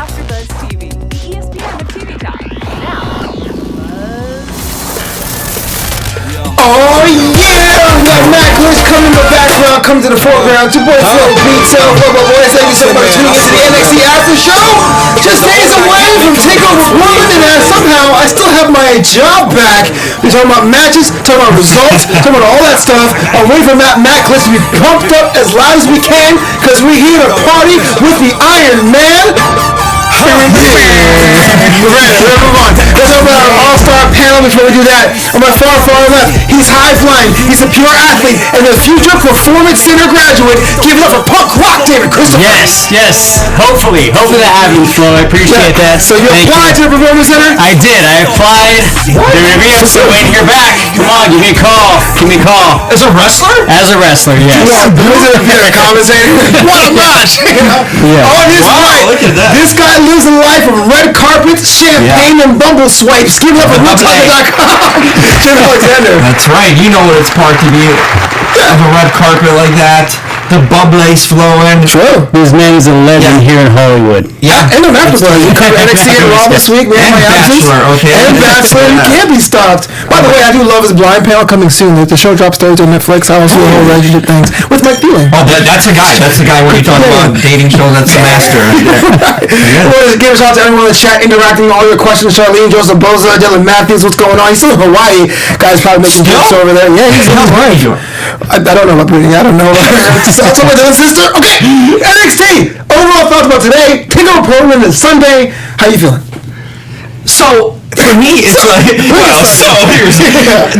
AfterBuzz TV, the ESPN of TV talk. Now, oh yeah! We got Matt Gliss coming in the background, coming to the foreground. Your boy Phil Pizza, boys. Thank you so much for tuning into the NXT After Show. Just days away from Takeover Portland, and somehow I still have my job back. We're talking about matches, talking about results, talking about all that stuff. I'm waiting for Matt Gliss to be pumped up as loud as we can, because we're here to party with the Iron Man. Let's open our all-star panel before we do that. On my far left, he's high-flying, he's a pure athlete, and the future performance center graduate. Give it up for punk rock, David Christopher. Yes. Hopefully that happens, Flo. I appreciate that. So you applied to the performance center? I did. I applied. WWE, I'm still waiting to hear back. Come on, give me a call. As a wrestler? As a wrestler, yes. Yeah, a commentator. What a match! Yeah. Oh, here's right. Look at that. This guy lives a life of red carpets, champagne, and bumble swipes. Give it up for RootTucker.com. Jim Alexander. That's right. You know what it's part to be of a red carpet like that. The bubbly's flowing. True. This man is a legend here in Hollywood. Yeah. And I'm AfterBuzz. You covered NXT and Raw this week, man. And My absence. Bachelor, okay. And Bachelor. You can't be stopped. By the way, I do love his blind panel coming soon. The show drops Thursday on Netflix. I also do a whole relationship things with Mike Feeling. Oh, that's the guy. That's the guy when you talk about dating shows. That's the master. Yeah. Well, give a shout out to everyone in the chat interacting all your questions. Charlene, Joseph Boza, Dylan Matthews. What's going on? He's still in Hawaii. Guys probably making jokes over there. Yeah, he's in Hawaii. I don't know about Brittany. I don't know. That's all my little sister. Okay, NXT. Overall thoughts about today. Takeover Portland is Sunday. How you feeling? So for me, it's like the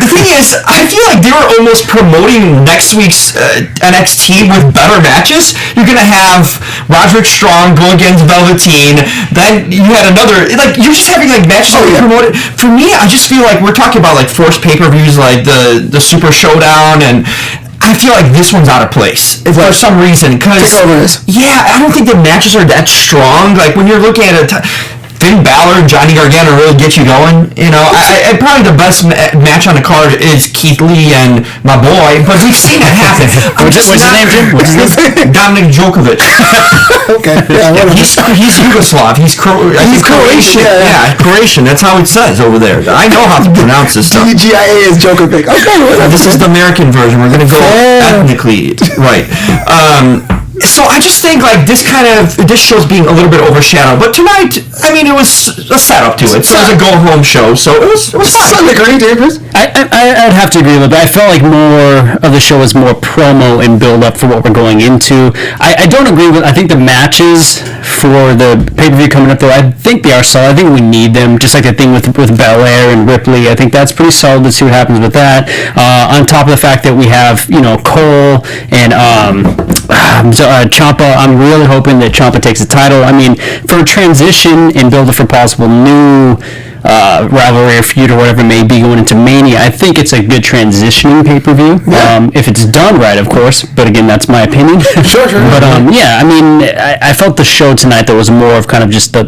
thing is, I feel like they were almost promoting next week's NXT with better matches. You're gonna have Roderick Strong go against Velveteen. Then you had another, like, you're just having like matches promoted. For me, I just feel like we're talking about like forced pay-per-views, like the Super Showdown, and I feel like this one's out of place for some reason. Because I don't think the matches are that strong. Like when you're looking at it. Finn Balor and Johnny Gargano really get you going. You know, I probably the best match on the card is Keith Lee and my boy, but we've seen it happen. What's his name, Jim? Dominic Djokovic. Okay. Yeah, he's Yugoslav. He's Croatian. Yeah, Croatian. That's how it says over there. I know how to pronounce this stuff. GIA is Djokovic. Okay. This is the American version. We're gonna go ethnically right. So I just think like this show's being a little bit overshadowed. But tonight, I mean, it was a setup to it. So it was a go-home show. So it was fine. I'd have to agree with that. I felt like more of the show was more promo and build-up for what we're going into. I don't agree with. I think the matches for the pay-per-view coming up, though, I think they are solid. I think we need them, just like the thing with Belair and Ripley. I think that's pretty solid. Let's see what happens with that. On top of the fact that we have, Cole and Ciampa. I'm really hoping that Ciampa takes the title. I mean, for a transition and build it for possible new rivalry or feud or whatever it may be going into Mania, I think it's a good transitioning pay-per-view. Yeah. If it's done right, of course. But again, that's my opinion. Sure. But I mean, I felt the show tonight that was more of kind of just the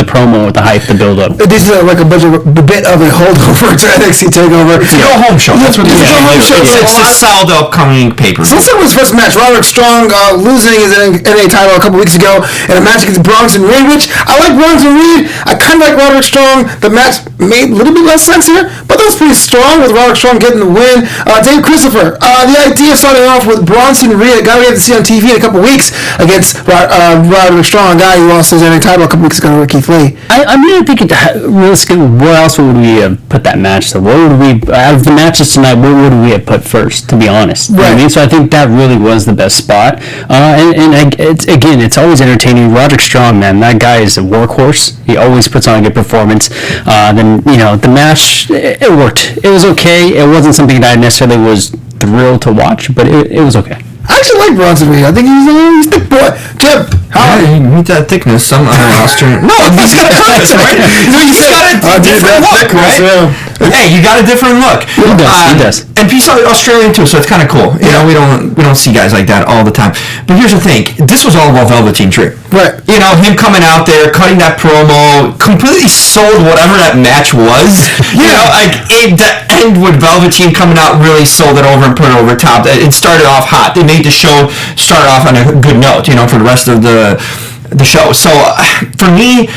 promo with the hype, the build-up. This is like a bit of a holdover to NXT TakeOver. It's a go-home show. That's what it is. It's a solid upcoming pay-per-view. So let's start with his first match. Roderick Strong losing his NXT title a couple weeks ago in a match against Bronson Reed, which I like Bronson Reed. I kind of like Roderick Strong. The match made a little bit less sense here, but that was pretty strong with Roderick Strong getting the win. Dave Christopher, the idea of starting off with Bronson Reed, a guy we have to see on TV in a couple weeks, against Roderick Strong, a guy who lost his NXT title a couple weeks ago to Keith Lee. I'm really thinking, realistically, where else would we have put that match? So where would we, out of the matches tonight, where would we have put first, to be honest? Right. You know what I mean? So I think that really was the best spot. It's always entertaining. Roderick Strong, man, that guy is a workhorse. He always puts on a good performance. Then, the match, it worked. It was okay. It wasn't something that I necessarily was thrilled to watch, but it was okay. I actually like Bronson Reed. I think he's a thick boy. Jim, how? Yeah, you meet that thickness. Some Austrian. No, he's got a purpose, right? He's got a different look, right? Yeah. Hey, you got a different look. He does. And he's Australian too, so it's kind of cool. You know, we don't see guys like that all the time. But here's the thing: this was all about Velveteen Dream. Right. Him coming out there, cutting that promo, completely sold whatever that match was. The end with Velveteen coming out really sold it over and put it over top. It started off hot. They made the show start off on a good note, for the rest of the the show. So for me,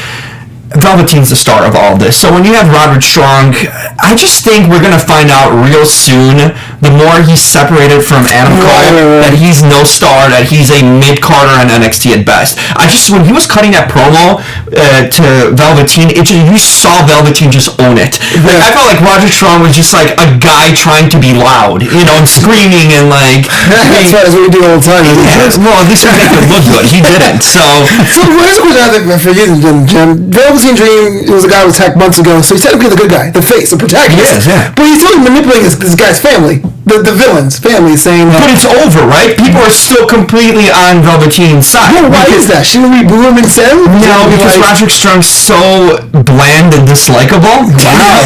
Velveteen's the star of all this. So when you have Roderick Strong, I just think we're going to find out real soon, the more he's separated from Adam Cole, that he's no star, that he's a mid-carder on NXT at best. When he was cutting that promo to Velveteen, you saw Velveteen just own it. Like, I felt like Roderick Strong was just like a guy trying to be loud, and screaming and like... That's what we do all the time. Yeah, well, at least he made it look good. He didn't, so... So here's a question I think for you, Jim. Velveteen Dream was a guy who was attacked months ago, so he's technically the good guy, the face, the protagonist. Yes, yeah. But he's totally manipulating this guy's family, the villain's family, saying... But it's over, right? People are still completely on Velveteen's side. Yeah, why is that? Shouldn't we boo him instead? No, because Roderick Strong's so bland and dislikable. Wow.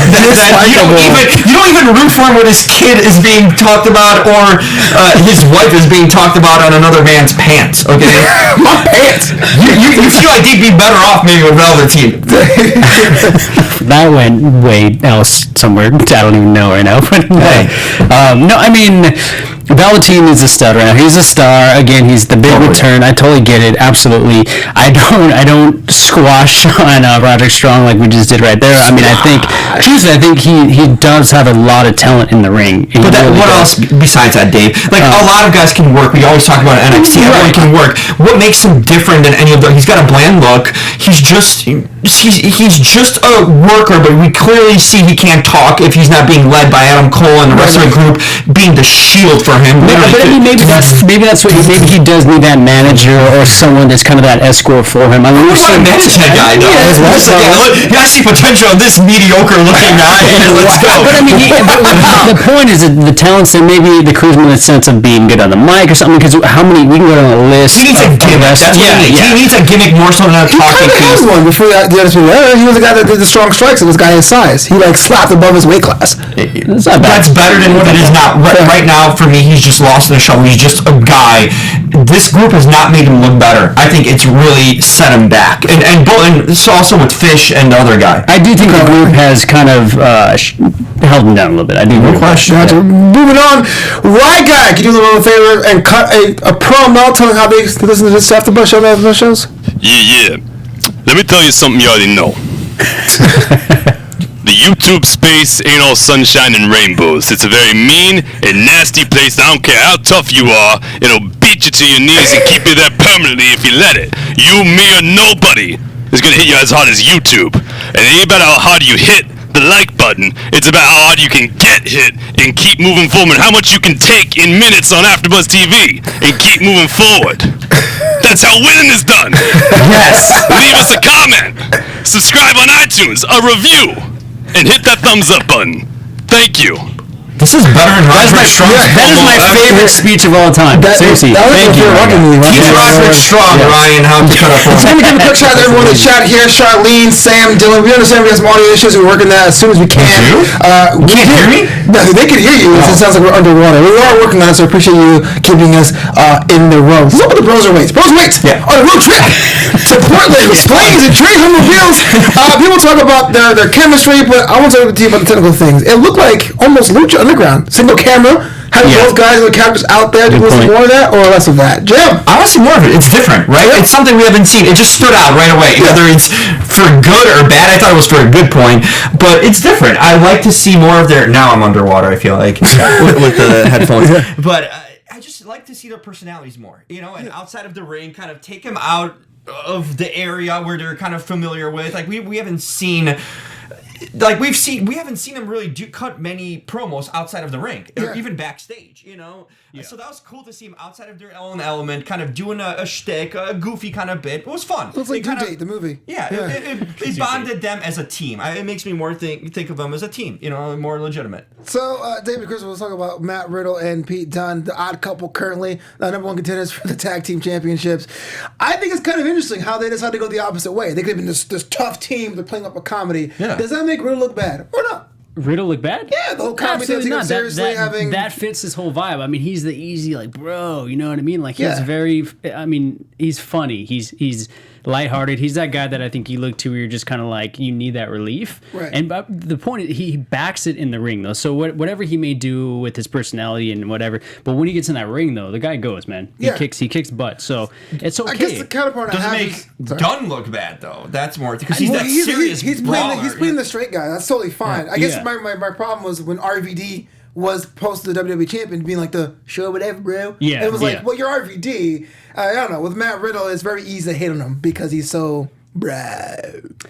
You don't even root for him when his kid is being talked about or his wife is being talked about on another man's pants, okay? My pants! You feel like he'd be better off maybe with Velveteen. That went way else somewhere. I don't even know right now. But no, I mean, Velveteen is a stud right now. He's a star. Again, he's the big return. I totally get it. Absolutely. I don't squash on Roderick Strong like we just did right there. I mean, I think he does have a lot of talent in the ring. But what else besides that, Dave? Like a lot of guys can work. We always talk about NXT. Everyone can work. What makes him different than any of them? He's got a bland look. He's just a worker, but we clearly see he can't talk if he's not being led by Adam Cole and the rest of the group being the shield for him. Maybe that's what he does need, that manager or someone that's kind of that escort for him. I mean, we want to manage that guy, though. I see potential in this mediocre looking guy. Let's go. But I mean, the point is that the talents and maybe the charisma in the sense of being good on the mic or something. Because we can go down a list. He needs a gimmick. That's what he needs. He needs a gimmick more so than a talking piece. One before the other two. He was the guy that did the strong strikes and was guy his size. He slapped above his weight class. That's better than what it is now. Right now, for me, he's just lost in the show. He's just a guy. This group has not made him look better. I think it's really set him back. And so also with Fish and the other guy. I do think the group has kind of held him down a little bit. I do. No question. Moving on. Right guy, can you do them a favor and cut a promo telling how they listen to this AfterBuzz shows? Yeah. Let me tell you something you already know. The YouTube space ain't all sunshine and rainbows. It's a very mean and nasty place. I don't care how tough you are, it'll beat you to your knees and keep you there permanently if you let it. You, me, or nobody is gonna hit you as hard as YouTube. And it ain't about how hard you hit the like button. It's about how hard you can get hit and keep moving forward. How much you can take in minutes on AfterBuzz TV and keep moving forward. That's how winning is done. Yes. Leave us a comment. Subscribe on iTunes. A review. And hit that thumbs up button. Thank you. This is better than Roderick Strong's That is my favorite speech of all time. Seriously, thank you. Teach Roderick Strong, Ryan, how to cut up for So let me give a quick shout out to everyone in the chat here. Charlene, Sam, Dylan. We understand we have some audio issues. We're working that as soon as we can. You can't hear me? No, they can hear you. It sounds like we're underwater. We are working on it, so I appreciate you keeping us in the row. Look at the Bros Weights. Bros Weights on a road trip to Portland. Planes and trains and mobiles. People talk about their chemistry, but I want to talk to you about the technical things. It looked like almost Lucha Underground. Single camera. Having both guys and the characters out there. Do you want to see more of that or less of that? Jim? I want to see more of it. It's different, right? Yeah. It's something we haven't seen. It just stood out right away. Whether it's for good or bad, I thought it was for a good point. But it's different. I like to see more of their... Now I'm underwater, I feel like, with the headphones. But I just like to see their personalities more. And outside of the ring, kind of take them out of the area where they're kind of familiar with. Like, we haven't seen... Like we haven't seen him really cut many promos outside of the ring, or even backstage, So that was cool to see him outside of their own element, kind of doing a shtick, a goofy kind of bit. It was fun. Looks like Due Date, the movie. Yeah, it bonded them as a team. It makes me more think of them as a team, more legitimate. So, David Chris, we'll talk about Matt Riddle and Pete Dunne, the odd couple currently, number one contenders for the tag team championships. I think it's kind of interesting how they decided to go the opposite way. They could have been this tough team. They're playing up a comedy. Yeah. Does that make Riddle look bad or not? Riddle look bad? Yeah, the whole comedy Absolutely taking him not. seriously, having... That fits his whole vibe. I mean, he's the easy, like, bro, you know what I mean? Like, he's Yeah. very, I mean, he's funny. He's lighthearted. He's that guy that I think you look to where you're just kind of like, you need that relief. Right. And the point is, he backs it in the ring, though. So whatever he may do with his personality and whatever, but when he gets in that ring, though, the guy goes, man. He Yeah. kicks butt. So it's okay. I guess the counterpart I Doesn't have make is... Sorry. Dunne look bad though. That's more because he's Well, that serious he's brawler. playing the straight guy. That's totally fine. Yeah. I guess Yeah. my problem was when RVD was posted the WWE champion being like the show whatever, bro. Yeah, And it was like, yeah. well, you're RVD. I don't know. With Matt Riddle, it's very easy to hate on him because he's so bro.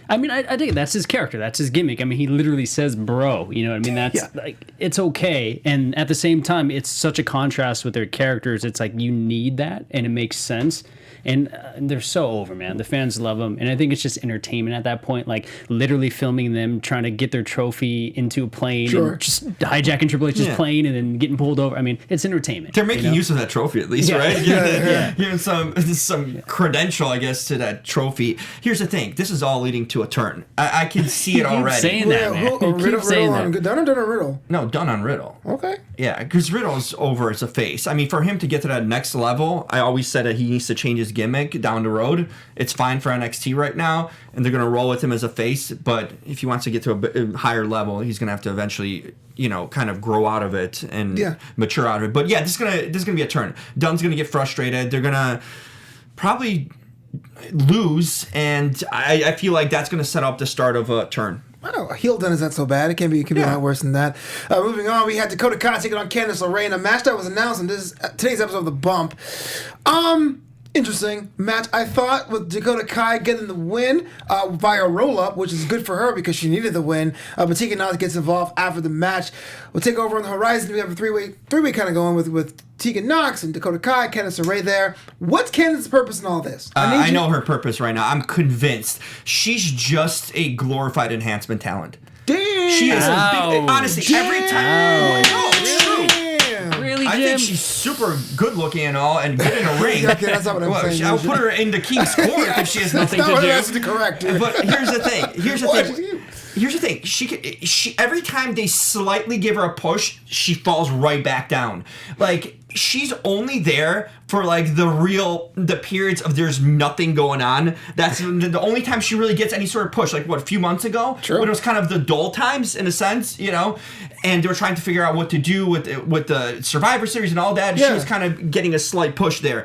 I mean, I think that's his character. That's his gimmick. I mean, he literally says bro. You know what I mean? That's Yeah. like, it's okay. And at the same time, it's such a contrast with their characters. It's like, you need that and it makes sense. And they're so over, man. The fans love them. And I think it's just entertainment at that point. Like, literally filming them trying to get their trophy into a plane. Sure. And just hijacking Triple H's Yeah. plane and then getting pulled over. I mean, it's entertainment. They're making you know? use of that trophy at least, Yeah. right? Yeah. Giving some credential, I guess, to that trophy. Here's the thing: this is all leading to a turn. I can see it You keep already. saying that, man. You keep Riddle saying on that. Dunne or Riddle? No, done on Riddle. Okay. Yeah, because Riddle's over as a face. I mean, for him to get to that next level, I always said that he needs to change his gimmick down the road. It's fine for NXT right now, and they're going to roll with him as a face. But if he wants to get to a higher level, he's going to have to eventually, kind of grow out of it and mature out of it. But yeah, this is gonna be a turn. Dunne's going to get frustrated. They're going to probably lose, and I feel like that's going to set up the start of a turn. I know, heel Dunne is not so bad. It can be a lot worse than that. Moving on, we had Dakota Kai taking on Candice LeRae in a match that was announced in today's episode of The Bump. Interesting match, I thought, with Dakota Kai getting the win via roll-up, which is good for her because she needed the win. But Tegan Knox gets involved after the match. We'll take over on the horizon. We have a three-way kind of going with Tegan Knox and Dakota Kai, Candice LeRae there. What's Candice's purpose in all this? I know her purpose right now. I'm convinced. She's just a glorified enhancement talent. Damn! She is honestly, every time. Damn. It's true. Really, Jim? I think she's super good looking and all, and good in a ring. Okay, that's not what I'm saying. I'll put her into King's Court if she has nothing to do. That's correct. Dude. But here's the thing. Here's the thing. She every time they slightly give her a push, she falls right back down. Like, she's only there for like the periods of there's nothing going on. That's the only time she really gets any sort of push. Like, what, a few months ago? True. When it was kind of the dull times in a sense, and they were trying to figure out what to do with the Survivor Series and all that. Yeah. She was kind of getting a slight push there.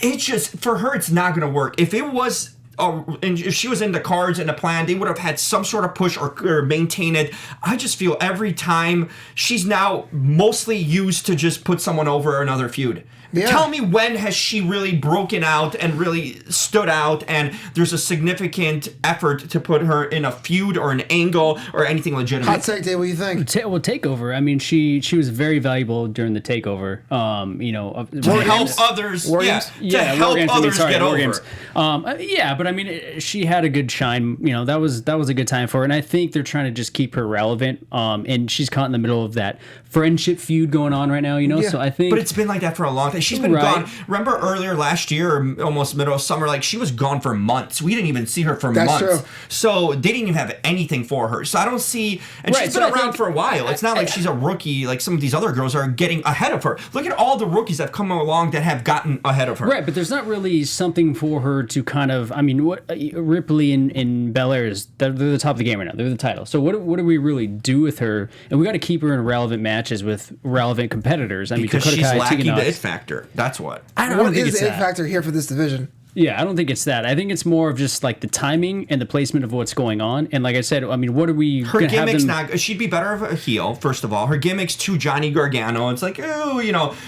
It's just, for her, it's not going to work. If it was, and if she was in the cards and the plan, they would have had some sort of push or maintain it. I just feel every time she's now mostly used to just put someone over another feud. Yeah. Tell me, when has she really broken out and really stood out, and there's a significant effort to put her in a feud or an angle or anything legitimate? Hot take, Dave, what do you think? Takeover. I mean, she was very valuable during the takeover. To help others, War yeah, Games? to help others get War over. Games. But I mean, she had a good shine. That was a good time for her, and I think they're trying to just keep her relevant. And she's caught in the middle of that friendship feud going on right now. Yeah. So I think, but it's been like that for a long time. She's been gone. Remember earlier last year, or almost middle of summer, like, she was gone for months. We didn't even see her for months. True. So they didn't even have anything for her. So I don't see. And she's been around for a while. It's not like she's a rookie. Like some of these other girls are getting ahead of her. Look at all the rookies that have come along that have gotten ahead of her. Right, but there's not really something for her to kind of. I mean, what Ripley and Belair they're the top of the game right now. They're the title. So what do we really do with her? And we got to keep her in relevant matches with relevant competitors. I mean, Because Dakota she's Kai, lacking Tegan the Knox. it factor. That's what. I don't What think is it's the it that. factor here for this division? Yeah, I don't think it's that. I think it's more of just like the timing and the placement of what's going on. And like I said, I mean, what are we? Her gonna have gimmick's them- not. She'd be better of a heel. First of all, her gimmick's too Johnny Gargano. It's like,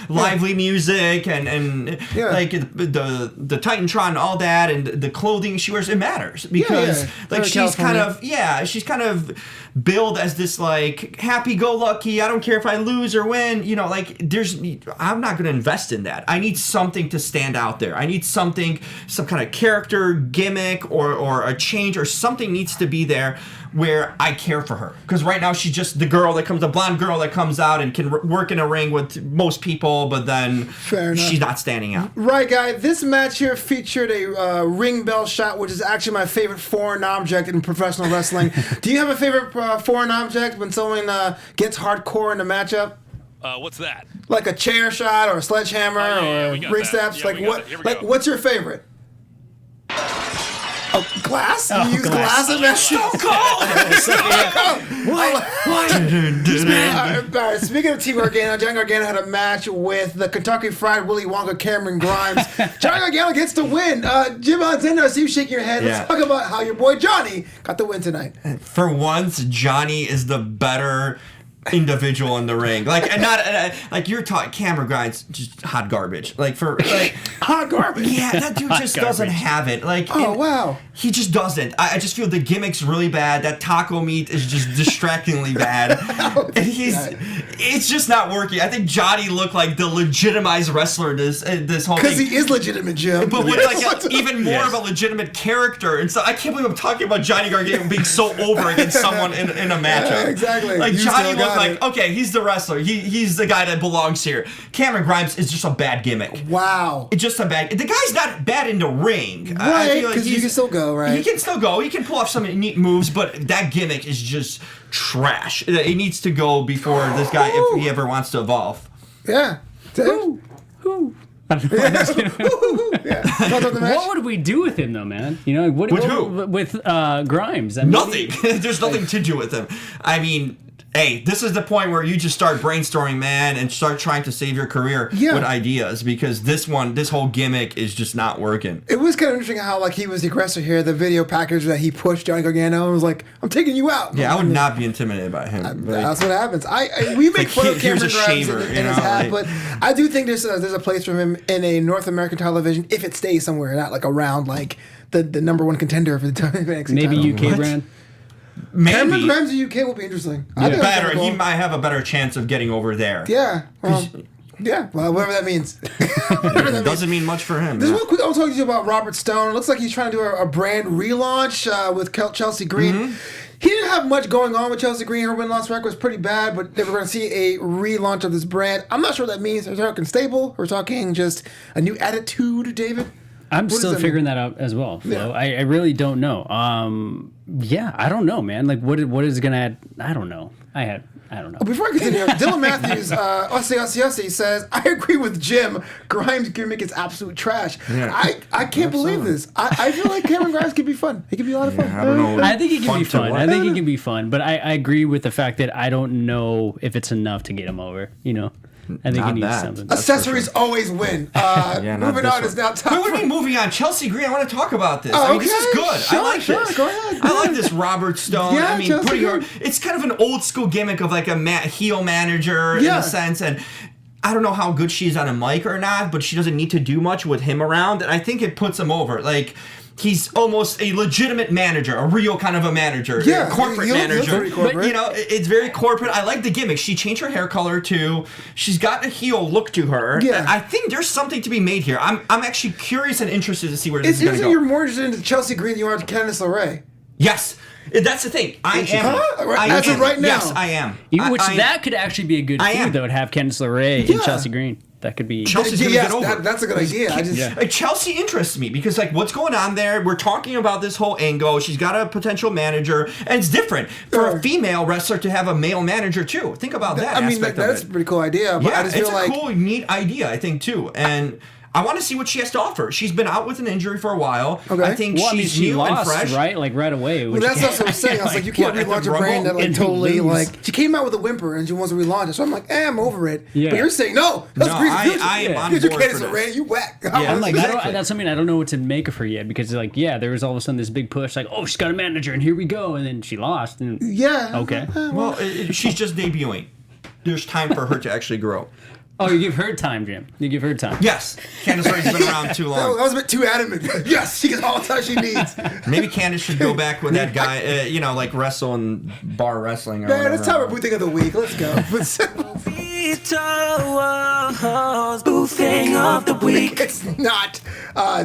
lively music and like the Titantron and all that, and the clothing she wears. It matters because like she's kind of billed as this like happy-go-lucky. I don't care if I lose or win. I'm not going to invest in that. I need something to stand out there. I need something some kind of character gimmick or a change or something needs to be there where I care for her. Because right now she's just the blonde girl that comes out and can work in a ring with most people, but then she's not standing out. Right, guy. This match here featured a ring bell shot, which is actually my favorite foreign object in professional wrestling. Do you have a favorite foreign object when someone gets hardcore in a matchup? What's that? Like a chair shot or a sledgehammer or ring steps? Yeah, what's your favorite? Oh, glass? You use glass in that show? What? Speaking of Team Gargano, Johnny Gargano had a match with the Kentucky Fried Willy Wonka Cameron Grimes. Johnny Gargano gets the win. Jim Alexander, I see you shaking your head. Let's talk about how your boy Johnny got the win tonight. For once, Johnny is the better individual in the ring, like, and not like you're talking. Cameron Grimes, just hot garbage. Like hot garbage. Yeah, that dude just doesn't have it. Like, wow, he just doesn't. I just feel the gimmick's really bad. That taco meat is just distractingly bad, and it's just not working. I think Johnny looked like the legitimized wrestler this whole thing. Because he is legitimate, Jim. But with like even more of a legitimate character, and so I can't believe I'm talking about Johnny Gargano being so over against someone in a matchup. Yeah, exactly. Like Johnny looked like, okay, he's the wrestler. He's the guy that belongs here. Cameron Grimes is just a bad gimmick. Wow. It's just a bad. The guy's not bad in the ring, right? Because you can still go, right? He can still go. He can pull off some neat moves, but that gimmick is just trash. It needs to go before this guy, if he ever wants to evolve. Yeah. Who? What would we do with him, though, man? You know, with who? With Grimes. I mean, nothing. There's nothing to do with him. I mean, hey, this is the point where you just start brainstorming, man, and start trying to save your career with ideas, because this whole gimmick is just not working. It was kind of interesting how, like, he was the aggressor here. The video package that he pushed Johnny Gargano was like, "I'm taking you out." Yeah, I would not be intimidated by him. That's what happens. We make fun of Cameron Grimes in his hat, but I do think there's a place for him in a North American television if it stays somewhere, not like around like the number one contender for the NXT maybe title. UK brand. Maybe. Cameron Grimes in UK will be interesting. Better. He might have a better chance of getting over there. Yeah. Well, whatever that means. It doesn't mean much for him. There's one quick. I'll talk to you about Robert Stone. It looks like he's trying to do a brand relaunch with Chelsea Green. Mm-hmm. He didn't have much going on with Chelsea Green. Her win-loss record was pretty bad, but they were going to see a relaunch of this brand. I'm not sure what that means. We're talking stable. We're talking just a new attitude, David. I'm still figuring that out as well, Flo. Yeah. I really don't know. I don't know, man. Like, what is going to add? I don't know. I don't know. Before I continue, Dylan Matthews, Ossie says, I agree with Jim. Grimes' gimmick is absolute trash. Yeah. I can't believe this. I feel like Cameron Grimes could be fun. He could be a lot of fun. I don't know. I think he can be fun. I think he can be fun. But I agree with the fact that I don't know if it's enough to get him over, you know? I think he needs something. Accessories always win. Moving on is now time. What do you mean moving on? Chelsea Green, I want to talk about this. I mean, this is good. Sure, I like this. Go ahead. I like this Robert Stone. Yeah, I mean, it's kind of an old school gimmick of like a heel manager in a sense, and I don't know how good she is on a mic or not, but she doesn't need to do much with him around, and I think it puts him over. Like, he's almost a legitimate manager, a real kind of a manager, a corporate manager. But, you know, it's very corporate. I like the gimmick. She changed her hair color too. She's got a heel look to her. Yeah. I think there's something to be made here. I'm actually curious and interested to see where this is going to go. You're more interested in Chelsea Green than you are in Candice LeRae. Yes. That's the thing. I am. As of right now. Yes, I am. That could actually be a good feud, though, to have Candice LeRae and Chelsea Green. That could be. Chelsea's gonna get over. That's a good idea. Like, Chelsea interests me because, like, what's going on there? We're talking about this whole angle. She's got a potential manager, and it's different for a female wrestler to have a male manager too. Think about that. I mean, that's a pretty cool idea. But I just feel it's a cool, neat idea, I think, too, and. I want to see what she has to offer. She's been out with an injury for a while. Okay. I think she's new and fresh. Right? Like, right away. Well, that's what I was saying. I was like, you can't relaunch a brand that, like, totally, like... She came out with a whimper, and she wants to relaunch it. So I'm like, I'm over it. Yeah. But you're saying, no, that's I am on board for this. You whack. Yeah, I'm like, that's something I don't know what to make of her yet, because, like, there was all of a sudden this big push, like, oh, she's got a manager, and here we go, and then she lost. And okay. Well, she's just debuting. There's time for her to actually grow. Oh, you give her time, Jim. You give her time. Yes. Candice LeRae's been around too long. That was a bit too adamant. Yes, she gets all the time she needs. Maybe Candice should go back with that guy, like wrestle in bar wrestling or whatever. Let's talk about booting of the week. Let's go. Boo thing of the week. It's not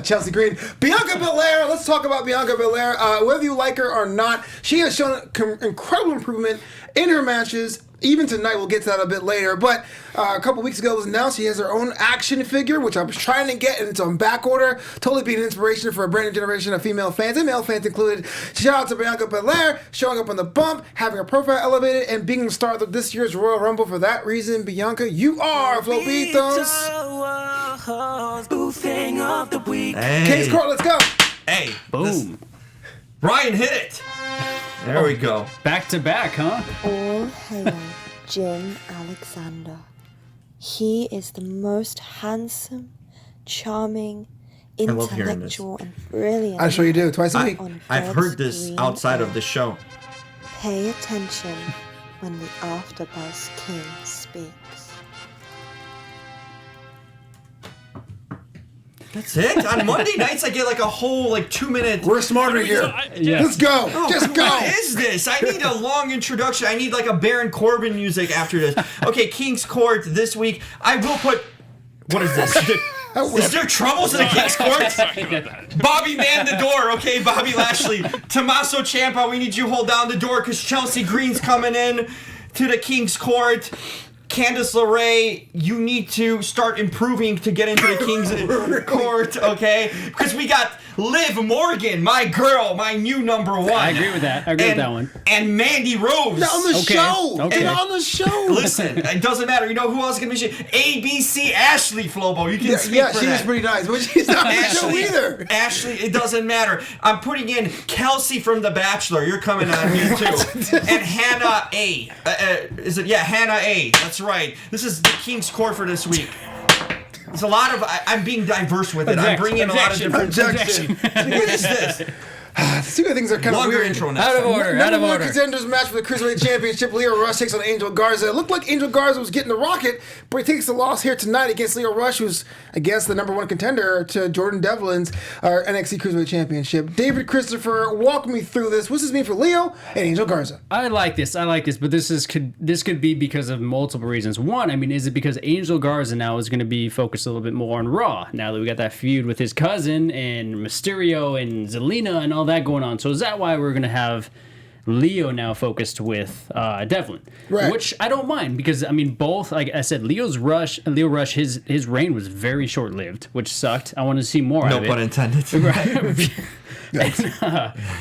Chelsea Green. Bianca Belair. Let's talk about Bianca Belair. Whether you like her or not, she has shown incredible improvement in her matches. Even tonight, we'll get to that a bit later. But a couple weeks ago, it was announced she has her own action figure, which I was trying to get, and it's on back order. Totally being an inspiration for a brand new generation of female fans and male fans included. Shout out to Bianca Belair, showing up on the bump, having her profile elevated, and being the star of this year's Royal Rumble. For that reason, Bianca, you are Flobitos. Boo thing of the week. Hey. King's Court, let's go. Hey. Boom. Ryan hit it. There we go. Back to back, huh? All hail Jim Alexander. He is the most handsome, charming, love hearing this. intellectual, and brilliant. I'm sure you do, twice a week. on I've God's heard this green outside of earth. the show. Pay attention when the AfterBuzz King speaks. That's it? On Monday nights, I get like a whole 2 minute... We're smarter here. Yeah. Let's go. Just go. What is this? I need a long introduction. I need like a Baron Corbin music after this. Okay, King's Court this week. I will put... What is this? Is there troubles in the King's Court? Bobby, man the door, okay? Bobby Lashley. Tommaso Ciampa, we need you to hold down the door because Chelsea Green's coming in to the King's Court. Candice LeRae, you need to start improving to get into the King's Court, okay? Because we got Liv Morgan, my girl, my new number one. I agree with that. I agree with that one. And Mandy Rose. On the Okay, show. okay. And on the show. Listen, it doesn't matter. You know who else is going to be? ABC Ashley Flobo. You can speak Yeah, for she that. was pretty nice, but she's not on the show Ashley, either. Ashley, it doesn't matter. I'm putting in Kelsey from The Bachelor. You're coming on here too. And Hannah A. Is it? Yeah, Hannah A. That's right. This is the King's Court for this week. There's a lot of... I'm being diverse with it. I'm bringing in a lot of different... Objection. What is this? Two of things are kind of Longer weird. intro next Out of time. order. Out Number of one order. contenders match for the Cruiserweight Championship. Leo Rush takes on Angel Garza. It looked like Angel Garza was getting the rocket, but he takes the loss here tonight against Leo Rush, who's, I guess, the number one contender to Jordan Devlin's NXT Cruiserweight Championship. David Christopher, walk me through this. What's this mean for Leo and Angel Garza? I like this, but this could be because of multiple reasons. One, I mean, is it because Angel Garza now is going to be focused a little bit more on Raw now that we got that feud with his cousin and Mysterio and Zelina and all that going on? So is that why we're going to have Leo now focused with Devlin? Right. Which I don't mind because, I mean, both, like I said, Leo Rush, his reign was very short-lived, which sucked. I want to see more No of it. pun intended.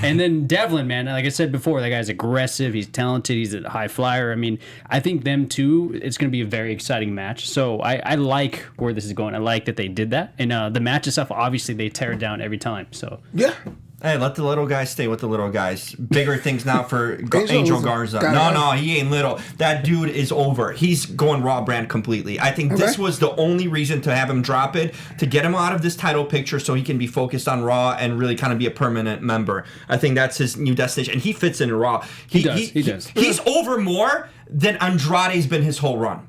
And then Devlin, man, like I said before, that guy's aggressive. He's talented. He's a high flyer. I mean, I think them two, it's going to be a very exciting match. So I like where this is going. I like that they did that. And the match itself, obviously, they tear it down every time. So Yeah. Hey, let the little guys stay with the little guys. Bigger things now for Angel Garza. No, he ain't little. That dude is over. He's going Raw brand completely. I think this was the only reason to have him drop it, to get him out of this title picture so he can be focused on Raw and really kind of be a permanent member. I think that's his new destination. And he fits in Raw. He does. He's over more than Andrade's been his whole run.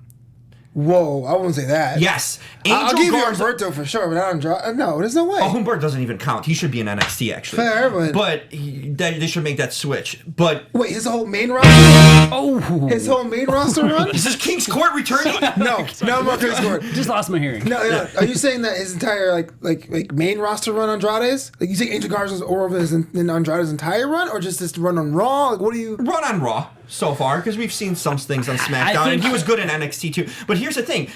Whoa, I wouldn't say that. Yes. I'll Angel give you Garza. Humberto for sure, but not Andrade. No, there's no way. Oh, Humberto doesn't even count. He should be in NXT, actually. Fair, but they should make that switch. But wait, his whole main roster? oh, His whole main roster run? is this King's Court returning? No, I'm not King's Court. just lost my hearing. No. Are you saying that his entire like main roster run Andrade's? Like you think Angel Garza's over in Andrade's entire run, or just this run on Raw? Like what do you? Run on Raw so far, because we've seen some things on SmackDown, and he was good in NXT too. But here's the thing: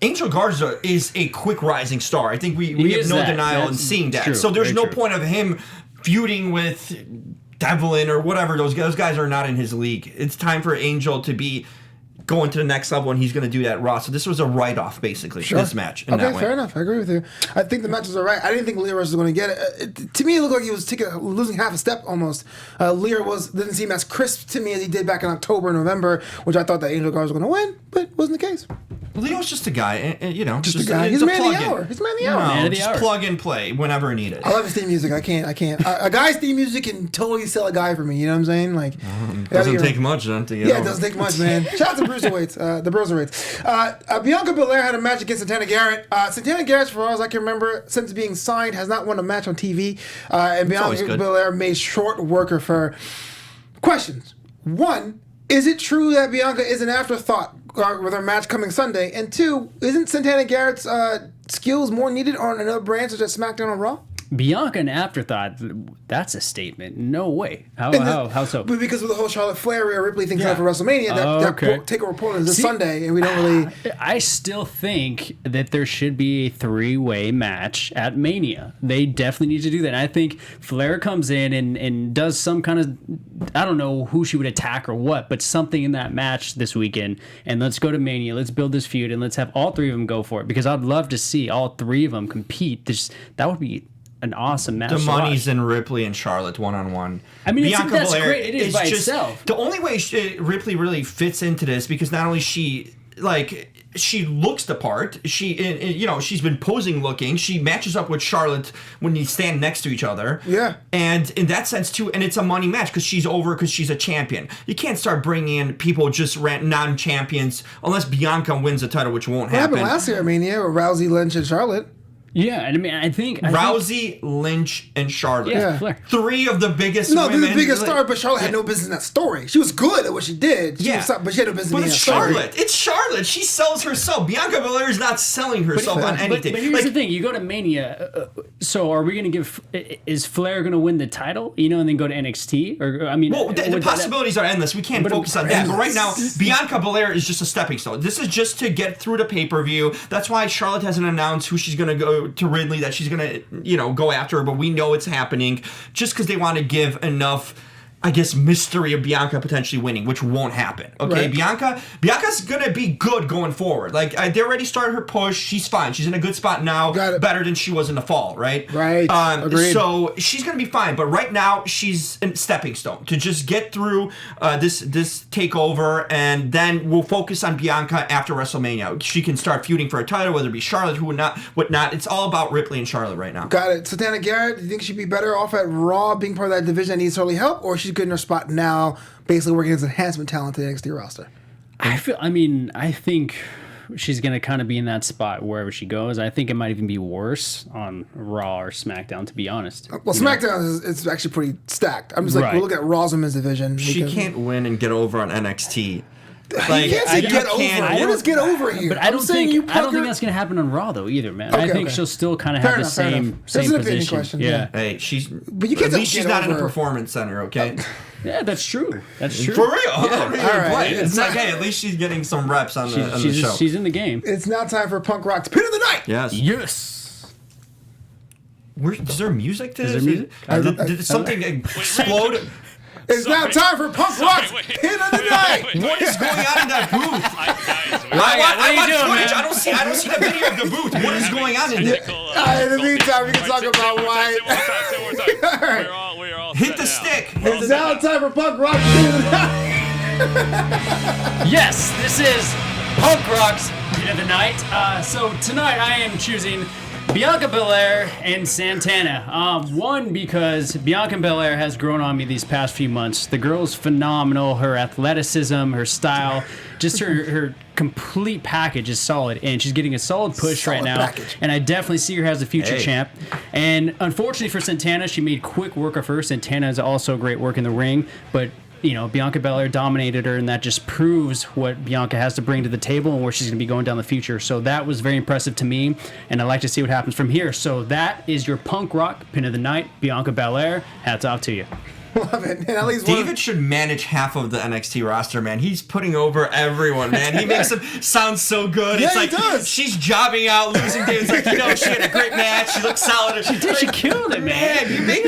Angel Garza is a quick rising star. I think we have no denial in seeing that. True. So there's Very no true. point of him feuding with Devlin or whatever. Those guys are not in his league. It's time for Angel to be going to the next level, and he's going to do that Raw. So this was a write-off, basically, this match. In that way. Fair enough. I agree with you. I think the matches are right. I didn't think Leo Rush was going to get it. To me, it looked like he was losing half a step almost. Leo didn't seem as crisp to me as he did back in October, November, which I thought that Angel Garza was going to win, but wasn't the case. Leo's just a guy, and Just a guy. He's a man of the hour. He's a man of the hour. Man of the just hour. plug and play whenever needed. I love his theme music. I can't. A guy's theme music can totally sell a guy for me. You know what I'm saying? Like, Doesn't take much then to get Yeah, over. it doesn't take much, man. Shout out to Bruiserweights, the Bruiserweights. Bianca Belair had a match against Santana Garrett. Santana Garrett, for as I can remember, since being signed, has not won a match on TV. And always Bianca good. Belair made short work of her. Questions. One, Is it true that Bianca is an afterthought with her match coming Sunday? And 2, isn't Santana Garrett's skills more needed on another brand such as SmackDown or Raw? Bianca an afterthought, that's a statement. No way. How so? But because of the whole Charlotte Flair, Rhea Ripley thing for WrestleMania, that TakeOver Portland is this Sunday, and we don't really... I still think that there should be a 3-way match at Mania. They definitely need to do that. And I think Flair comes in and does some kind of... I don't know who she would attack or what, but something in that match this weekend. And let's go to Mania. Let's build this feud, and let's have all 3 of them go for it. Because I'd love to see all 3 of them compete. That would be... an awesome match. The money's in Ripley and Charlotte one-on-one. I mean, Bianca that's Belair great. It is by itself. The only way Ripley really fits into this, because not only she looks the part. She's been posing looking. She matches up with Charlotte when you stand next to each other. Yeah. And in that sense too, and it's a money match because she's over because she's a champion. You can't start bringing in people just non-champions unless Bianca wins the title, which won't happen. What happened last year at Mania with Rousey, Lynch, and Charlotte? Yeah, and I mean, I think Rousey, Lynch, and Charlotte. Yeah, Flair. 3 of the biggest No, women. the biggest star, but Charlotte had no business in that story. She was good at what she did. But she had no business but in that it's story. Charlotte. It's Charlotte. She sells herself. Bianca Belair is not selling herself on anything. But here's the thing: you go to Mania. So, are we going to give? Is Flair going to win the title? And then go to NXT? Or I mean, the possibilities are endless. We can't focus on that. But right now, Bianca Belair is just a stepping stone. This is just to get through the pay-per-view. That's why Charlotte hasn't announced who she's going to go to Ridley. That she's going to, go after her, but we know it's happening just because they want to give enough, I guess, mystery of Bianca potentially winning, which won't happen. Okay, right. Bianca's going to be good going forward. Like, they already started her push. She's fine. She's in a good spot now, better than she was in the fall, right? Right, agreed. So she's going to be fine, but right now she's a stepping stone to just get through this takeover, and then we'll focus on Bianca after WrestleMania. She can start feuding for a title, whether it be Charlotte, whatnot. It's all about Ripley and Charlotte right now. Got it. Santana Garrett, do you think she'd be better off at Raw being part of that division that needs early help, or she's good in her spot now, basically working as enhancement talent to the NXT roster? I think she's going to kind of be in that spot wherever she goes. I think it might even be worse on Raw or SmackDown, to be honest. Well, SmackDown is actually pretty stacked. I'm just like, we'll look at Raw's women's division. She can't win and get over on NXT. Like, what is get over here? But I don't think that's going to happen on Raw though either, man. I think she'll still kind of have the same position. Question, yeah. Hey, but you can't at least she's not in a performance center, okay? Yeah, that's true. That's true. For real. Yeah. All right. It's like, hey, at least she's getting some reps on the show. She's in the game. It's now time for Punk Rock's Pin of the Night. Yes. Is there music to this? Is there music? Did something explode? It's now time for Punk Rock's Pin of the Night. What is going on in that booth? I watch footage. I don't see the video of the booth. What is going on in there? In the meantime, we can talk about why. We're all Hit the stick. It's now time for Punk Rock's Pin of the Night. Yes, this is Punk Rock's Pin of the Night. So tonight I am choosing Bianca Belair and Santana. One, because Bianca Belair has grown on me these past few months. The girl's phenomenal. Her athleticism, her style, just her complete package is solid. And she's getting a solid push right now. And I definitely see her as a future champ. And unfortunately for Santana, she made quick work of her. Santana is also great work in the ring. But Bianca Belair dominated her, and that just proves what Bianca has to bring to the table and where she's going to be going down the future. So that was very impressive to me, and I'd like to see what happens from here. So that is your Punk Rock Pin of the Night, Bianca Belair. Hats off to you. Love it. And at least David should manage half of the NXT roster, man. He's putting over everyone, man. He makes them sound so good. Yeah, it's like he does. She's jobbing out, losing. David's like, she had a great match. She looked solid. She did. She killed it, man. You make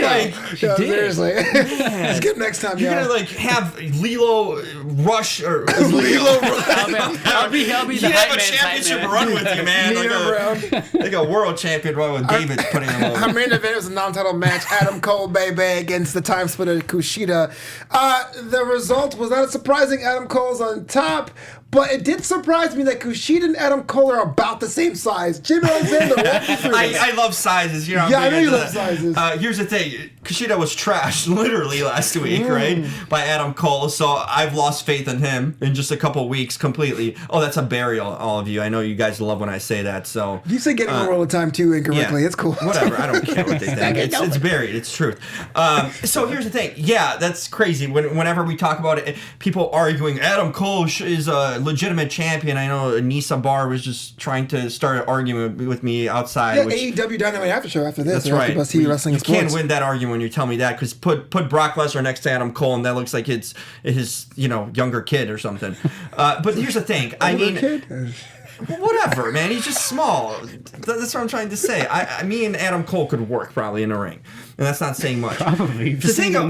She did. Seriously. Let's get next time, You're gonna have Lilo Rush or Lilo Rush. I'll be the You have hype a man championship type, man. run with you, man. Like a world champion run with David putting him over. Our main event was a non-title match. Adam Cole, baby, against the time splitter Kushida. The result was not surprising. Adam Cole's on top, But it did surprise me that Kushida and Adam Cole are about the same size. Jim Alexander, walk me through this. I love sizes. You know, Yeah, I know you love sizes. Here's the thing. Kushida was trashed literally last week, right? By Adam Cole. So I've lost faith in him in just a couple weeks completely. Oh, that's a burial, all of you. I know you guys love when I say that. So You say getting over all the time too incorrectly. yeah. It's cool. Whatever. I don't care what they think. It's buried. It's truth. So here's the thing. Yeah, that's crazy. Whenever we talk about it, people arguing Adam Cole is a legitimate champion. I know Nisa Bar was just trying to start an argument with me outside. Yeah, which, AEW Dynamite After Show after this. that's right. AfterBuzz TV Wrestling You and Sports. can't win that argument when you tell me that, because put Brock Lesnar next to Adam Cole and that looks like it's his younger kid or something. But here's the thing. I mean, whatever, man. He's just small. That's what I'm trying to say. Me and Adam Cole could work probably in a ring, and that's not saying much. Probably. The thing so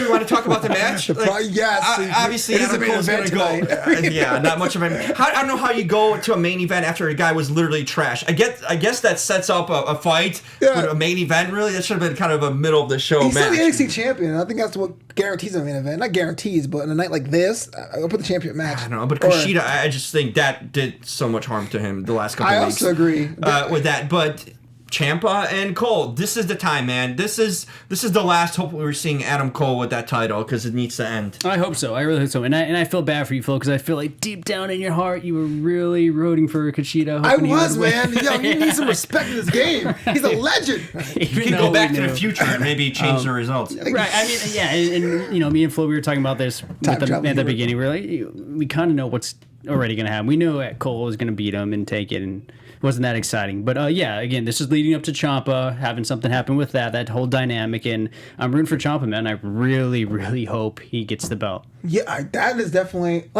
we want to talk about the match? Yes. Obviously, It is a Adam main Cole's going event to go. Yeah, not much of a. I don't know how you go to a main event after a guy was literally trash. I guess that sets up a fight. Yeah. But a main event, really, that should have been kind of a middle of the show He's still match. the NXT champion. I think that's what guarantees a main event. Not guarantees, but in a night like this, I'll put the champion match. I don't know, but Kushida, I just think that did so much harm to him the last couple I weeks. also agree. With that, but Ciampa and Cole, this is the time, man. This is the last hope we're seeing Adam Cole with that title, because it needs to end. I hope so. I really hope so. And I feel bad for you, Phil, because I feel like deep down in your heart you were really rooting for Kushida. I was, man. Yo, you need some respect in this game. He's a legend. You can go back to the future and maybe change the results. Right. I mean, yeah, and me and Flo, we were talking about this at the beginning. We kind of know what's already going to happen. We knew that Cole was going to beat him and take it, and it wasn't that exciting. But yeah, again, this is leading up to Ciampa, having something happen with that whole dynamic, and I'm rooting for Ciampa, man. I really, really hope he gets the belt. Yeah, that is definitely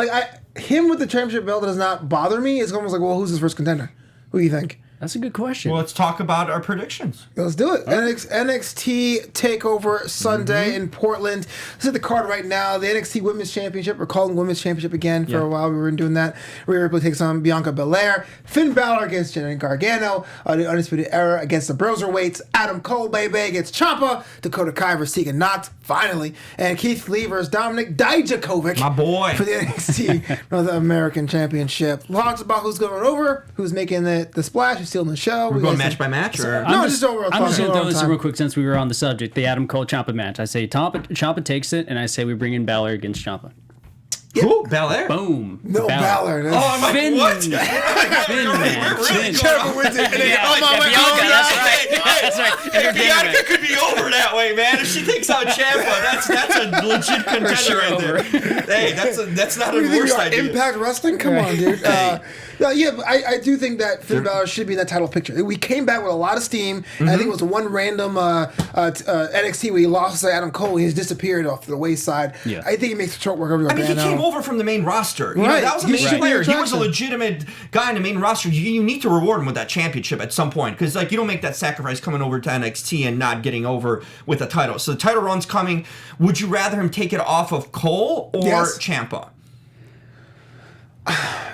him with the championship belt does not bother me. It's almost like, well, who's his first contender? Who do you think? That's a good question. Well, let's talk about our predictions. Let's do it. NXT TakeOver Sunday in Portland. This is the card right now. The NXT Women's Championship. We're calling Women's Championship again for a while. We were doing that. Rhea Ripley takes on Bianca Belair. Finn Balor against Johnny Gargano. The Undisputed Era against the Broserweights. Adam Cole, baby, against Ciampa. Dakota Kai versus Tegan Nox, finally. And Keith Lee versus Dominic Dijakovic. My boy. For the NXT North American Championship. Lots about who's going over, who's making the splash, who's stealing the show. We're going match by match, or No, just overall. I'm just going to throw this in real quick since we were on the subject. The Adam Cole Ciampa match. I say Ciampa takes it, and I say we bring in Balor against Ciampa. Who? Belair? No, Boom. Balor. Oh, I'm like, Finn. what? Finn, man. Finn. Trevor wins it. Bianca, that's right. That's right. Hey, Bianca could be over that way, man. If she takes out Ciampa, that's a legit contender sure right there. Hey, that's not a You think worst we are idea. Impact Wrestling? Come on, dude. Yeah, but I do think that Finn Balor should be in that title picture. We came back with a lot of steam, and I think it was one random NXT where he lost to Adam Cole. He's disappeared off the wayside. Yeah. I think he makes the short work over I mean, he came over from the main roster. You know, Right. that was a He main should be player. He attraction. was a legitimate guy in the main roster. You need to reward him with that championship at some point, because you don't make that sacrifice coming over to NXT and not getting over with a title. So the title run's coming. Would you rather him take it off of Cole or Ciampa?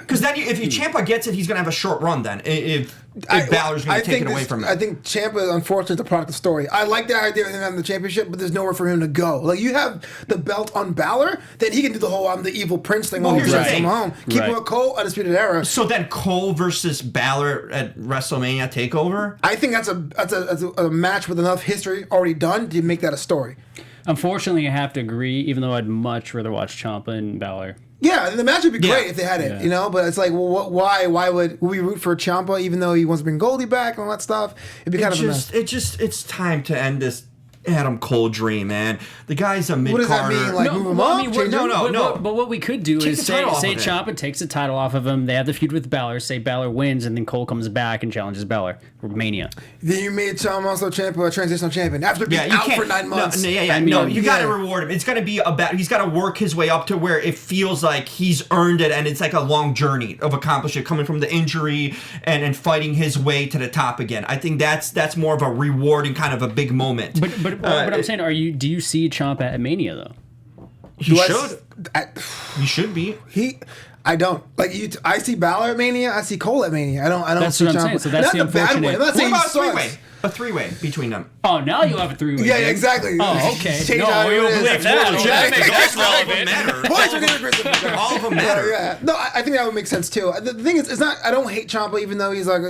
Because then, if Ciampa gets it, he's going to have a short run. Then, if Balor's going to take it away from him, I think Ciampa, unfortunately, is the product of story. I like the idea of him having the championship, but there's nowhere for him to go. Like, you have the belt on Balor, then he can do the whole "I'm the evil prince" thing. Here's the thing. Home. Keep him with Cole, Undisputed Era. So then Cole versus Balor at WrestleMania Takeover. I think that's a match with enough history already done to make that a story. Unfortunately, I have to agree, even though I'd much rather watch Ciampa and Balor. Yeah, the match would be great if they had it, But it's like, well, why would we root for Ciampa even though he wants to bring Goldie back and all that stuff? It'd be kind of a mess. It's time to end this Adam Cole dream, man. The guy's a mid-carder. What does that mean? Like, move him up? No. But what we could do is the say title off of it. Ciampa takes the title off of him. They have the feud with Balor. Say Balor wins, and then Cole comes back and challenges Balor for Mania. Then you made Ciampa also Ciampa a transitional champion after being out for 9 months. You got to reward him. It's got to be he's got to work his way up to where it feels like he's earned it, and it's like a long journey of accomplishment coming from the injury and fighting his way to the top again. I think that's more of a rewarding kind of a big moment. But I'm saying, do you see Ciampa at Mania though? He should. He should be. I don't like you. I see Balor at Mania. I see Cole at Mania. I don't. That's see what I'm Ciampa. saying. So that's Not the bad way. unfortunate. I'm not What saying about he a sucks. three-way? A three-way between them. Oh, now you have a three-way. Yeah, Jim. exactly. Oh, okay. Change No, how we it don't is. believe that. Yeah, Okay. That's All of them relevant. matter. Boys are gonna Christopher. All of them matter. Yeah. No, I think that would make sense too. The thing is, it's not. I don't hate Ciampa, even though he's like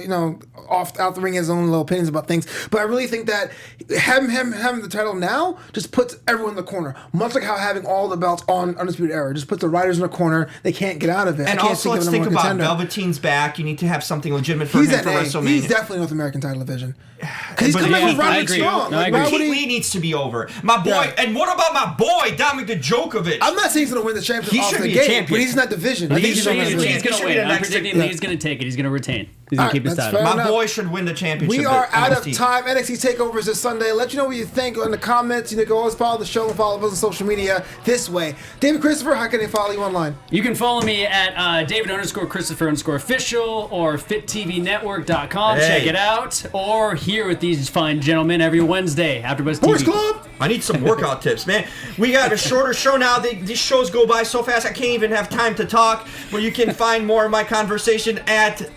out the ring his own little opinions about things. But I really think that having the title now just puts everyone in the corner. Much like how having all the belts on Undisputed Era just puts the writers in the corner. They can't get out of it. And I can't also, of let's a think number one about contender. Velveteen's back. You need to have something legitimate for He's him at for A. WrestleMania. He's definitely North American title division. Because he's But coming yeah, with I Roderick agree. Strong. No, I Like, agree. why would Keith he- Lee needs to be over. My boy, Yeah. and what about my boy, Dominic Djokovic? I'm not saying he's going to win the championship He off should the be a gate, champion. but he's in that division. I think he's on that Lee's division. going He to should be win. the I'm next- predicting yeah. Lee's going to take it. He's going to retain. He's going Alright, to keep his that's title. fair. My enough. boy should win the championship. We are at out of NXT. time. NXT Takeovers this Sunday. Let you know what you think in the comments. You can always follow the show and follow us on social media this way. David Christopher, how can they follow you online? You can follow me at David_Christopher_official or FitTVNetwork.com. Hey. Check it out. Or here with these fine gentlemen every Wednesday, AfterBuzz TV. Boys Club! I need some workout tips, man. We got a shorter show now. These shows go by so fast I can't even have time to talk. But you can find more of my conversation at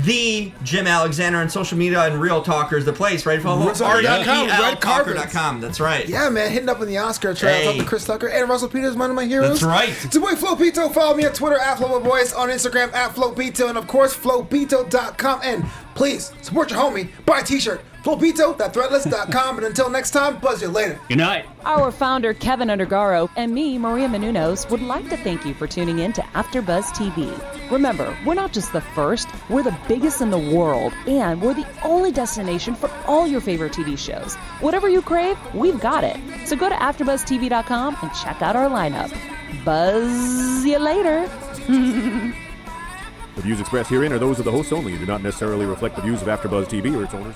the Jim Alexander on social media and Real Talkers, the place, right? RealTalker.com, red carpets. RealTalker.com, that's right. Yeah, man, hitting up in the Oscar trail. Hey. Talking to Chris Tucker and Russell Peters, one of my heroes. That's right. It's your boy Flo Pito. Follow me on Twitter at FloBoys, on Instagram at FloPito, and of course, FloPito.com. And please support your homie. Buy a t-shirt. FloPito.threadless.com. And until next time, buzz you later. Good night. Our founder, Keven Undergaro, and me, Maria Menounos, would like to thank you for tuning in to AfterBuzz TV. Remember, we're not just the first, we're the biggest in the world, and we're the only destination for all your favorite TV shows. Whatever you crave, we've got it. So go to AfterBuzzTV.com and check out our lineup. Buzz you later. The views expressed herein are those of the hosts only and do not necessarily reflect the views of AfterBuzz TV or its owners.